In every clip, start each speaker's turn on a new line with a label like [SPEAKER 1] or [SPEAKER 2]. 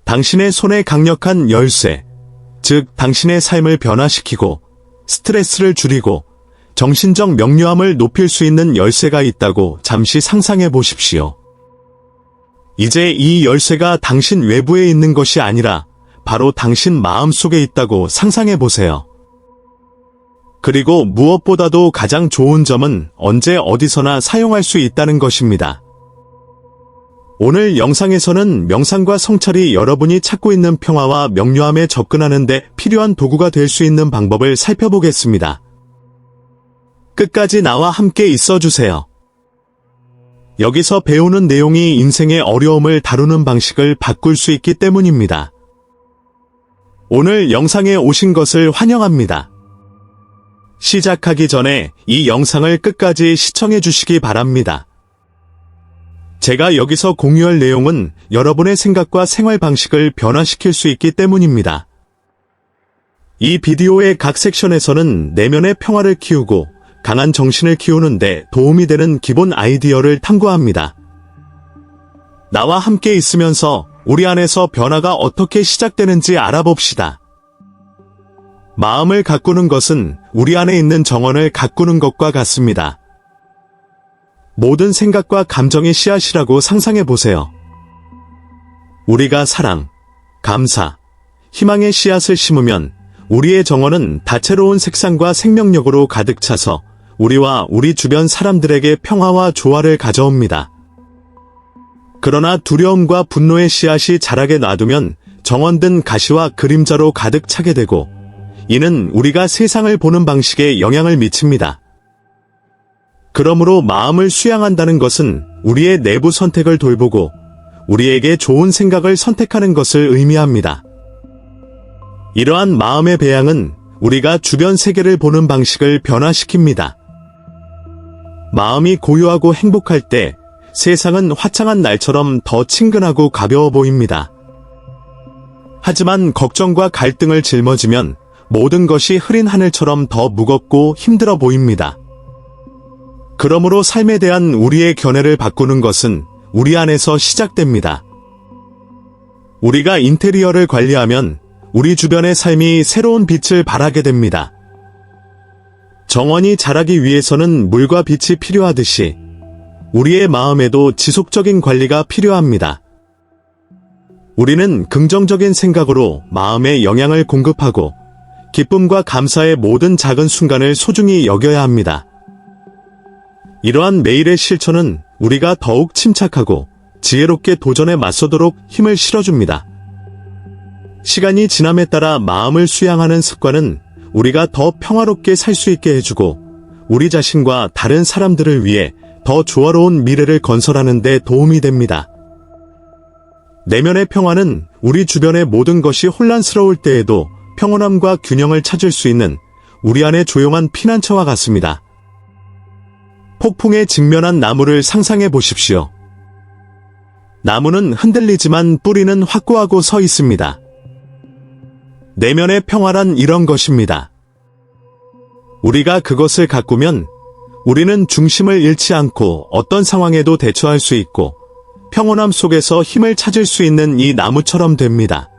[SPEAKER 1] 당신의 손에 강력한 열쇠, 즉 당신의 삶을 변화시키고 스트레스를 줄이고 정신적 명료함을 높일 수 있는 열쇠가 있다고 잠시 상상해 보십시오. 이제 이 열쇠가 당신 외부에 있는 것이 아니라 바로 당신 마음속에 있다고 상상해 보세요. 그리고 무엇보다도 가장 좋은 점은 언제 어디서나 사용할 수 있다는 것입니다. 오늘 영상에서는 명상과 성찰이 여러분이 찾고 있는 평화와 명료함에 접근하는 데 필요한 도구가 될 수 있는 방법을 살펴보겠습니다. 끝까지 나와 함께 있어주세요. 여기서 배우는 내용이 인생의 어려움을 다루는 방식을 바꿀 수 있기 때문입니다. 오늘 영상에 오신 것을 환영합니다. 시작하기 전에 이 영상을 끝까지 시청해 주시기 바랍니다. 제가 여기서 공유할 내용은 여러분의 생각과 생활 방식을 변화시킬 수 있기 때문입니다. 이 비디오의 각 섹션에서는 내면의 평화를 키우고 강한 정신을 키우는 데 도움이 되는 기본 아이디어를 탐구합니다. 나와 함께 있으면서 우리 안에서 변화가 어떻게 시작되는지 알아봅시다. 마음을 가꾸는 것은 우리 안에 있는 정원을 가꾸는 것과 같습니다. 모든 생각과 감정의 씨앗이라고 상상해 보세요. 우리가 사랑, 감사, 희망의 씨앗을 심으면 우리의 정원은 다채로운 색상과 생명력으로 가득 차서 우리와 우리 주변 사람들에게 평화와 조화를 가져옵니다. 그러나 두려움과 분노의 씨앗이 자라게 놔두면 정원든 가시와 그림자로 가득 차게 되고 이는 우리가 세상을 보는 방식에 영향을 미칩니다. 그러므로 마음을 수양한다는 것은 우리의 내부 선택을 돌보고 우리에게 좋은 생각을 선택하는 것을 의미합니다. 이러한 마음의 배양은 우리가 주변 세계를 보는 방식을 변화시킵니다. 마음이 고요하고 행복할 때 세상은 화창한 날처럼 더 친근하고 가벼워 보입니다. 하지만 걱정과 갈등을 짊어지면 모든 것이 흐린 하늘처럼 더 무겁고 힘들어 보입니다. 그러므로 삶에 대한 우리의 견해를 바꾸는 것은 우리 안에서 시작됩니다. 우리가 인테리어를 관리하면 우리 주변의 삶이 새로운 빛을 발하게 됩니다. 정원이 자라기 위해서는 물과 빛이 필요하듯이 우리의 마음에도 지속적인 관리가 필요합니다. 우리는 긍정적인 생각으로 마음에 영향을 공급하고 기쁨과 감사의 모든 작은 순간을 소중히 여겨야 합니다. 이러한 매일의 실천은 우리가 더욱 침착하고 지혜롭게 도전에 맞서도록 힘을 실어줍니다. 시간이 지남에 따라 마음을 수양하는 습관은 우리가 더 평화롭게 살 수 있게 해주고 우리 자신과 다른 사람들을 위해 더 조화로운 미래를 건설하는 데 도움이 됩니다. 내면의 평화는 우리 주변의 모든 것이 혼란스러울 때에도 평온함과 균형을 찾을 수 있는 우리 안의 조용한 피난처와 같습니다. 폭풍에 직면한 나무를 상상해 보십시오. 나무는 흔들리지만 뿌리는 확고하고 서 있습니다. 내면의 평화란 이런 것입니다. 우리가 그것을 가꾸면 우리는 중심을 잃지 않고 어떤 상황에도 대처할 수 있고 평온함 속에서 힘을 찾을 수 있는 이 나무처럼 됩니다.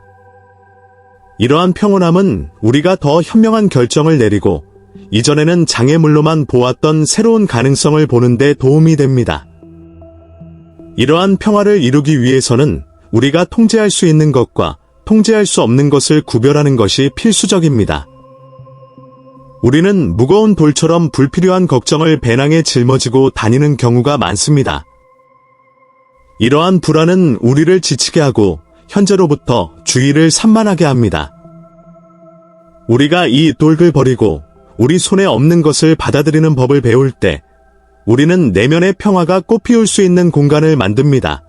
[SPEAKER 1] 이러한 평온함은 우리가 더 현명한 결정을 내리고 이전에는 장애물로만 보았던 새로운 가능성을 보는 데 도움이 됩니다. 이러한 평화를 이루기 위해서는 우리가 통제할 수 있는 것과 통제할 수 없는 것을 구별하는 것이 필수적입니다. 우리는 무거운 돌처럼 불필요한 걱정을 배낭에 짊어지고 다니는 경우가 많습니다. 이러한 불안은 우리를 지치게 하고 현재로부터 주의를 산만하게 합니다. 우리가 이 돌을 버리고 우리 손에 없는 것을 받아들이는 법을 배울 때 우리는 내면의 평화가 꽃피울 수 있는 공간을 만듭니다.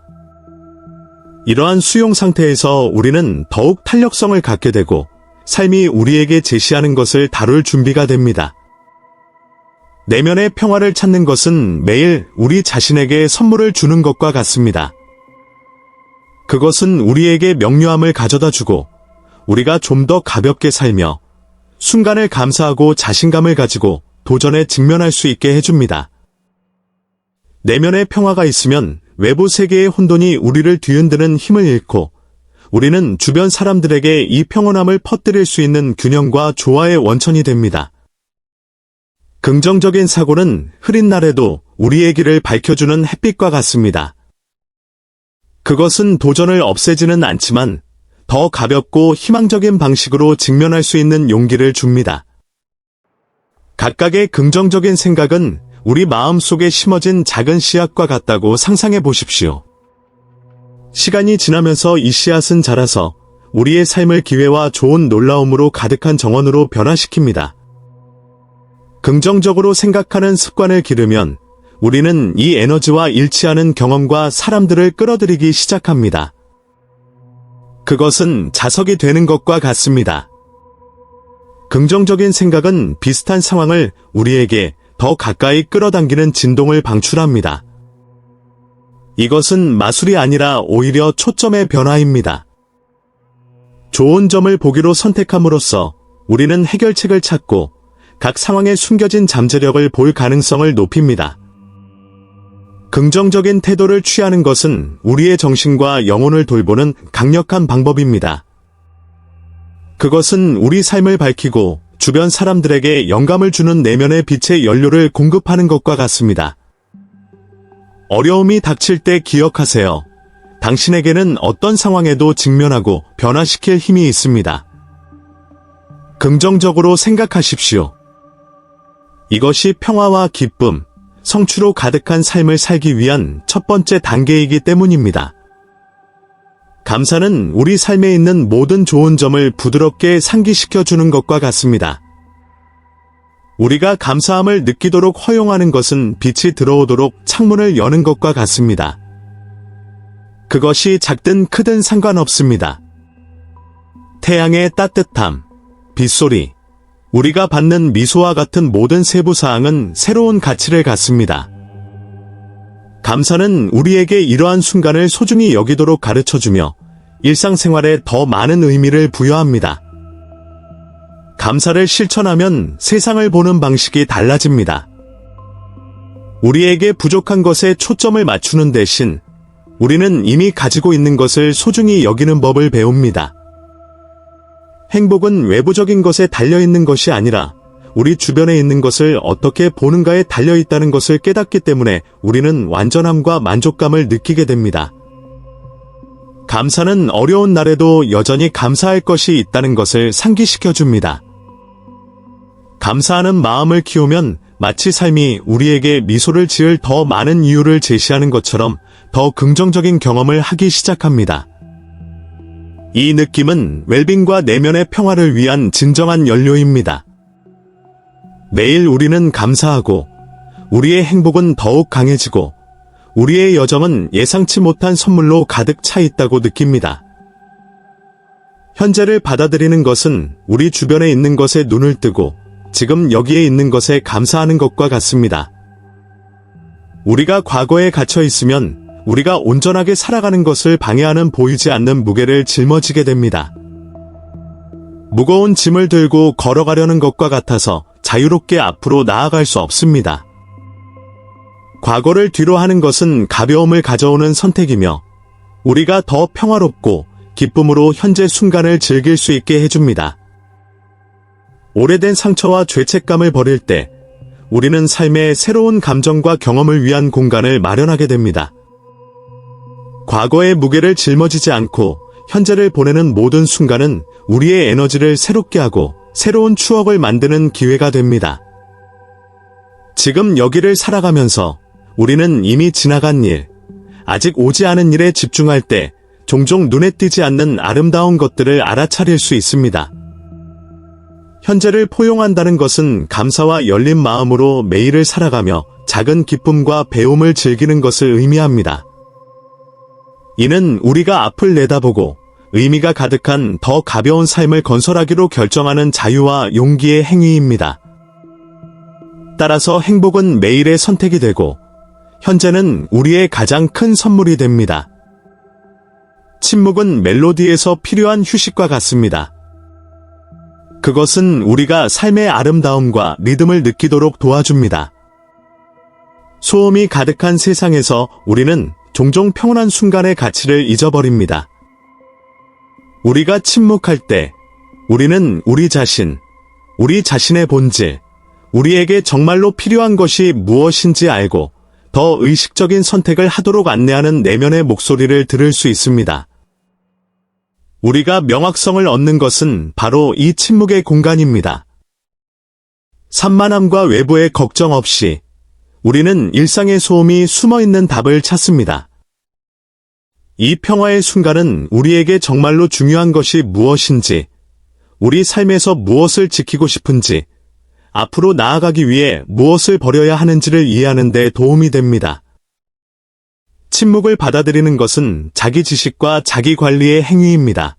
[SPEAKER 1] 이러한 수용 상태에서 우리는 더욱 탄력성을 갖게 되고 삶이 우리에게 제시하는 것을 다룰 준비가 됩니다. 내면의 평화를 찾는 것은 매일 우리 자신에게 선물을 주는 것과 같습니다. 그것은 우리에게 명료함을 가져다 주고 우리가 좀 더 가볍게 살며 순간을 감사하고 자신감을 가지고 도전에 직면할 수 있게 해줍니다. 내면의 평화가 있으면 외부 세계의 혼돈이 우리를 뒤흔드는 힘을 잃고 우리는 주변 사람들에게 이 평온함을 퍼뜨릴 수 있는 균형과 조화의 원천이 됩니다. 긍정적인 사고는 흐린 날에도 우리의 길을 밝혀주는 햇빛과 같습니다. 그것은 도전을 없애지는 않지만 더 가볍고 희망적인 방식으로 직면할 수 있는 용기를 줍니다. 각각의 긍정적인 생각은 우리 마음속에 심어진 작은 씨앗과 같다고 상상해 보십시오. 시간이 지나면서 이 씨앗은 자라서 우리의 삶을 기회와 좋은 놀라움으로 가득한 정원으로 변화시킵니다. 긍정적으로 생각하는 습관을 기르면 우리는 이 에너지와 일치하는 경험과 사람들을 끌어들이기 시작합니다. 그것은 자석이 되는 것과 같습니다. 긍정적인 생각은 비슷한 상황을 우리에게 더 가까이 끌어당기는 진동을 방출합니다. 이것은 마술이 아니라 오히려 초점의 변화입니다. 좋은 점을 보기로 선택함으로써 우리는 해결책을 찾고 각 상황에 숨겨진 잠재력을 볼 가능성을 높입니다. 긍정적인 태도를 취하는 것은 우리의 정신과 영혼을 돌보는 강력한 방법입니다. 그것은 우리 삶을 밝히고 주변 사람들에게 영감을 주는 내면의 빛의 연료를 공급하는 것과 같습니다. 어려움이 닥칠 때 기억하세요. 당신에게는 어떤 상황에도 직면하고 변화시킬 힘이 있습니다. 긍정적으로 생각하십시오. 이것이 평화와 기쁨, 성취로 가득한 삶을 살기 위한 첫 번째 단계이기 때문입니다. 감사는 우리 삶에 있는 모든 좋은 점을 부드럽게 상기시켜주는 것과 같습니다. 우리가 감사함을 느끼도록 허용하는 것은 빛이 들어오도록 창문을 여는 것과 같습니다. 그것이 작든 크든 상관없습니다. 태양의 따뜻함, 빗소리, 우리가 받는 미소와 같은 모든 세부사항은 새로운 가치를 갖습니다. 감사는 우리에게 이러한 순간을 소중히 여기도록 가르쳐주며 일상생활에 더 많은 의미를 부여합니다. 감사를 실천하면 세상을 보는 방식이 달라집니다. 우리에게 부족한 것에 초점을 맞추는 대신 우리는 이미 가지고 있는 것을 소중히 여기는 법을 배웁니다. 행복은 외부적인 것에 달려있는 것이 아니라 우리 주변에 있는 것을 어떻게 보는가에 달려있다는 것을 깨닫기 때문에 우리는 완전함과 만족감을 느끼게 됩니다. 감사는 어려운 날에도 여전히 감사할 것이 있다는 것을 상기시켜줍니다. 감사하는 마음을 키우면 마치 삶이 우리에게 미소를 지을 더 많은 이유를 제시하는 것처럼 더 긍정적인 경험을 하기 시작합니다. 이 느낌은 웰빙과 내면의 평화를 위한 진정한 연료입니다. 매일 우리는 감사하고 우리의 행복은 더욱 강해지고 우리의 여정은 예상치 못한 선물로 가득 차 있다고 느낍니다. 현재를 받아들이는 것은 우리 주변에 있는 것에 눈을 뜨고 지금 여기에 있는 것에 감사하는 것과 같습니다. 우리가 과거에 갇혀 있으면 우리가 온전하게 살아가는 것을 방해하는 보이지 않는 무게를 짊어지게 됩니다. 무거운 짐을 들고 걸어가려는 것과 같아서 자유롭게 앞으로 나아갈 수 없습니다. 과거를 뒤로 하는 것은 가벼움을 가져오는 선택이며 우리가 더 평화롭고 기쁨으로 현재 순간을 즐길 수 있게 해줍니다. 오래된 상처와 죄책감을 버릴 때 우리는 삶의 새로운 감정과 경험을 위한 공간을 마련하게 됩니다. 과거의 무게를 짊어지지 않고 현재를 보내는 모든 순간은 우리의 에너지를 새롭게 하고 새로운 추억을 만드는 기회가 됩니다. 지금 여기를 살아가면서 우리는 이미 지나간 일, 아직 오지 않은 일에 집중할 때 종종 눈에 띄지 않는 아름다운 것들을 알아차릴 수 있습니다. 현재를 포용한다는 것은 감사와 열린 마음으로 매일을 살아가며 작은 기쁨과 배움을 즐기는 것을 의미합니다. 이는 우리가 앞을 내다보고 의미가 가득한 더 가벼운 삶을 건설하기로 결정하는 자유와 용기의 행위입니다. 따라서 행복은 매일의 선택이 되고 현재는 우리의 가장 큰 선물이 됩니다. 침묵은 멜로디에서 필요한 휴식과 같습니다. 그것은 우리가 삶의 아름다움과 리듬을 느끼도록 도와줍니다. 소음이 가득한 세상에서 우리는 종종 평온한 순간의 가치를 잊어버립니다. 우리가 침묵할 때 우리는 우리 자신의 본질, 우리에게 정말로 필요한 것이 무엇인지 알고 더 의식적인 선택을 하도록 안내하는 내면의 목소리를 들을 수 있습니다. 우리가 명확성을 얻는 것은 바로 이 침묵의 공간입니다. 산만함과 외부의 걱정 없이 우리는 일상의 소음이 숨어있는 답을 찾습니다. 이 평화의 순간은 우리에게 정말로 중요한 것이 무엇인지, 우리 삶에서 무엇을 지키고 싶은지, 앞으로 나아가기 위해 무엇을 버려야 하는지를 이해하는 데 도움이 됩니다. 침묵을 받아들이는 것은 자기 지식과 자기 관리의 행위입니다.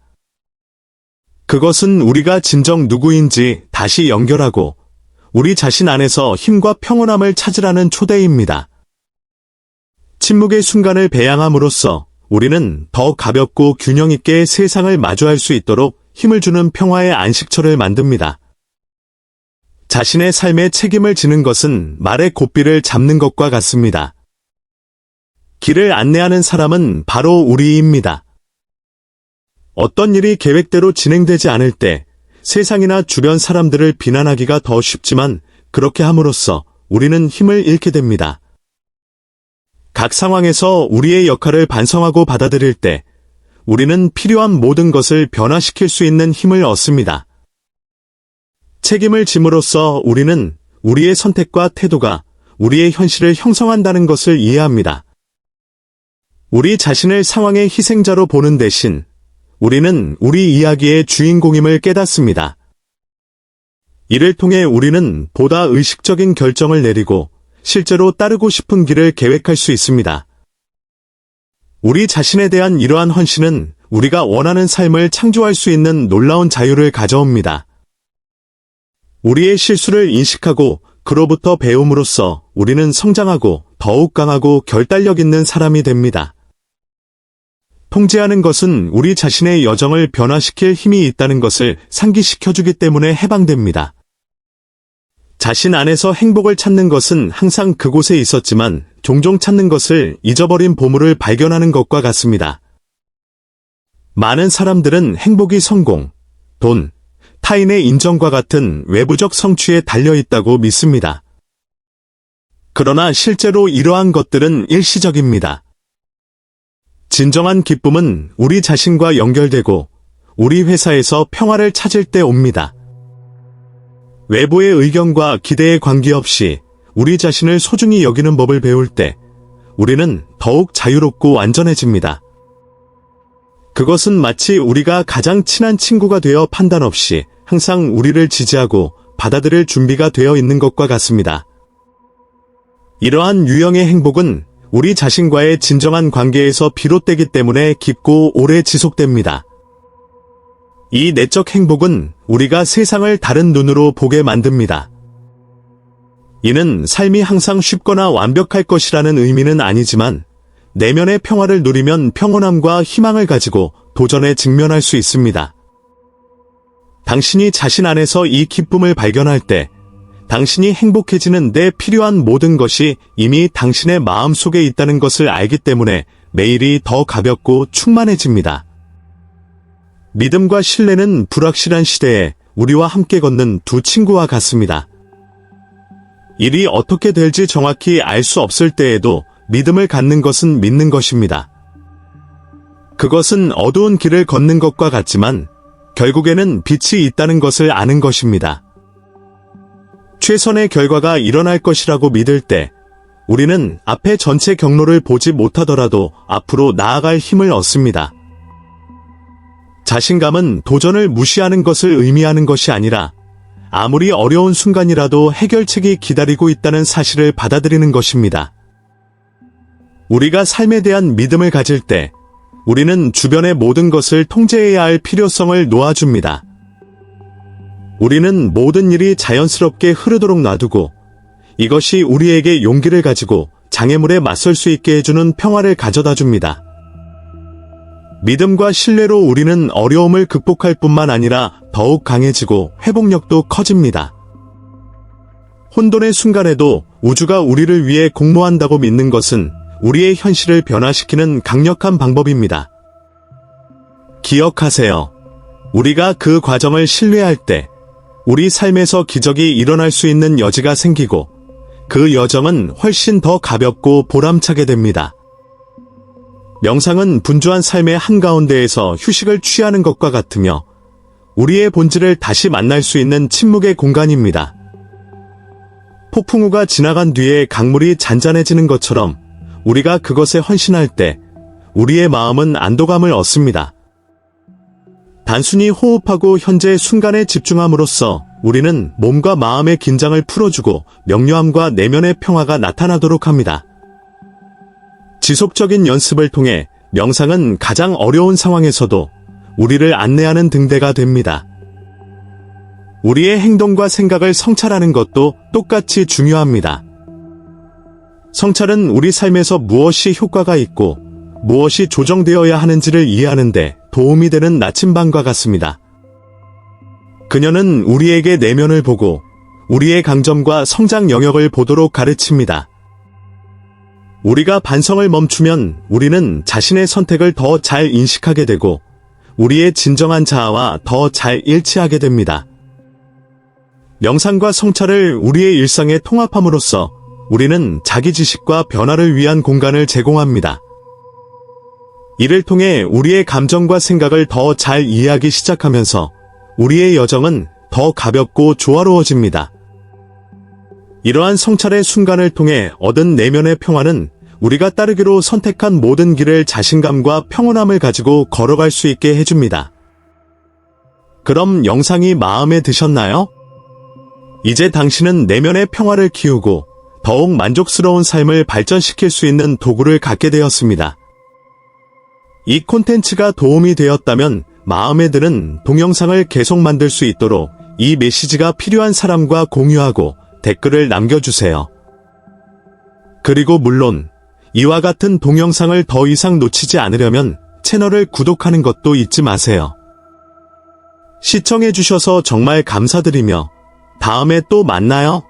[SPEAKER 1] 그것은 우리가 진정 누구인지 다시 연결하고 우리 자신 안에서 힘과 평온함을 찾으라는 초대입니다. 침묵의 순간을 배양함으로써 우리는 더 가볍고 균형 있게 세상을 마주할 수 있도록 힘을 주는 평화의 안식처를 만듭니다. 자신의 삶에 책임을 지는 것은 말의 고삐를 잡는 것과 같습니다. 길을 안내하는 사람은 바로 우리입니다. 어떤 일이 계획대로 진행되지 않을 때 세상이나 주변 사람들을 비난하기가 더 쉽지만 그렇게 함으로써 우리는 힘을 잃게 됩니다. 각 상황에서 우리의 역할을 반성하고 받아들일 때 우리는 필요한 모든 것을 변화시킬 수 있는 힘을 얻습니다. 책임을 짐으로써 우리는 우리의 선택과 태도가 우리의 현실을 형성한다는 것을 이해합니다. 우리 자신을 상황의 희생자로 보는 대신 우리는 우리 이야기의 주인공임을 깨닫습니다. 이를 통해 우리는 보다 의식적인 결정을 내리고 실제로 따르고 싶은 길을 계획할 수 있습니다. 우리 자신에 대한 이러한 헌신은 우리가 원하는 삶을 창조할 수 있는 놀라운 자유를 가져옵니다. 우리의 실수를 인식하고 그로부터 배움으로써 우리는 성장하고 더욱 강하고 결단력 있는 사람이 됩니다. 통제하는 것은 우리 자신의 여정을 변화시킬 힘이 있다는 것을 상기시켜주기 때문에 해방됩니다. 자신 안에서 행복을 찾는 것은 항상 그곳에 있었지만 종종 찾는 것을 잊어버린 보물을 발견하는 것과 같습니다. 많은 사람들은 행복이 성공, 돈, 타인의 인정과 같은 외부적 성취에 달려있다고 믿습니다. 그러나 실제로 이러한 것들은 일시적입니다. 진정한 기쁨은 우리 자신과 연결되고 우리 회사에서 평화를 찾을 때 옵니다. 외부의 의견과 기대에 관계없이 우리 자신을 소중히 여기는 법을 배울 때 우리는 더욱 자유롭고 완전해집니다. 그것은 마치 우리가 가장 친한 친구가 되어 판단 없이 항상 우리를 지지하고 받아들일 준비가 되어 있는 것과 같습니다. 이러한 유형의 행복은 우리 자신과의 진정한 관계에서 비롯되기 때문에 깊고 오래 지속됩니다. 이 내적 행복은 우리가 세상을 다른 눈으로 보게 만듭니다. 이는 삶이 항상 쉽거나 완벽할 것이라는 의미는 아니지만 내면의 평화를 누리면 평온함과 희망을 가지고 도전에 직면할 수 있습니다. 당신이 자신 안에서 이 기쁨을 발견할 때 당신이 행복해지는 데 필요한 모든 것이 이미 당신의 마음속에 있다는 것을 알기 때문에 매일이 더 가볍고 충만해집니다. 믿음과 신뢰는 불확실한 시대에 우리와 함께 걷는 두 친구와 같습니다. 일이 어떻게 될지 정확히 알 수 없을 때에도 믿음을 갖는 것은 믿는 것입니다. 그것은 어두운 길을 걷는 것과 같지만 결국에는 빛이 있다는 것을 아는 것입니다. 최선의 결과가 일어날 것이라고 믿을 때 우리는 앞의 전체 경로를 보지 못하더라도 앞으로 나아갈 힘을 얻습니다. 자신감은 도전을 무시하는 것을 의미하는 것이 아니라 아무리 어려운 순간이라도 해결책이 기다리고 있다는 사실을 받아들이는 것입니다. 우리가 삶에 대한 믿음을 가질 때 우리는 주변의 모든 것을 통제해야 할 필요성을 놓아줍니다. 우리는 모든 일이 자연스럽게 흐르도록 놔두고 이것이 우리에게 용기를 가지고 장애물에 맞설 수 있게 해주는 평화를 가져다 줍니다. 믿음과 신뢰로 우리는 어려움을 극복할 뿐만 아니라 더욱 강해지고 회복력도 커집니다. 혼돈의 순간에도 우주가 우리를 위해 공모한다고 믿는 것은 우리의 현실을 변화시키는 강력한 방법입니다. 기억하세요. 우리가 그 과정을 신뢰할 때 우리 삶에서 기적이 일어날 수 있는 여지가 생기고 그 여정은 훨씬 더 가볍고 보람차게 됩니다. 명상은 분주한 삶의 한가운데에서 휴식을 취하는 것과 같으며 우리의 본질을 다시 만날 수 있는 침묵의 공간입니다. 폭풍우가 지나간 뒤에 강물이 잔잔해지는 것처럼 우리가 그것에 헌신할 때 우리의 마음은 안도감을 얻습니다. 단순히 호흡하고 현재의 순간에 집중함으로써 우리는 몸과 마음의 긴장을 풀어주고 명료함과 내면의 평화가 나타나도록 합니다. 지속적인 연습을 통해 명상은 가장 어려운 상황에서도 우리를 안내하는 등대가 됩니다. 우리의 행동과 생각을 성찰하는 것도 똑같이 중요합니다. 성찰은 우리 삶에서 무엇이 효과가 있고 무엇이 조정되어야 하는지를 이해하는 데 도움이 되는 나침반과 같습니다. 그녀는 우리에게 내면을 보고 우리의 강점과 성장 영역을 보도록 가르칩니다. 우리가 반성을 멈추면 우리는 자신의 선택을 더 잘 인식하게 되고 우리의 진정한 자아와 더 잘 일치하게 됩니다. 명상과 성찰을 우리의 일상에 통합함으로써 우리는 자기 지식과 변화를 위한 공간을 제공합니다. 이를 통해 우리의 감정과 생각을 더 잘 이해하기 시작하면서 우리의 여정은 더 가볍고 조화로워집니다. 이러한 성찰의 순간을 통해 얻은 내면의 평화는 우리가 따르기로 선택한 모든 길을 자신감과 평온함을 가지고 걸어갈 수 있게 해줍니다. 그럼 영상이 마음에 드셨나요? 이제 당신은 내면의 평화를 키우고 더욱 만족스러운 삶을 발전시킬 수 있는 도구를 갖게 되었습니다. 이 콘텐츠가 도움이 되었다면 마음에 드는 동영상을 계속 만들 수 있도록 이 메시지가 필요한 사람과 공유하고 댓글을 남겨주세요. 그리고 물론 이와 같은 동영상을 더 이상 놓치지 않으려면 채널을 구독하는 것도 잊지 마세요. 시청해주셔서 정말 감사드리며 다음에 또 만나요.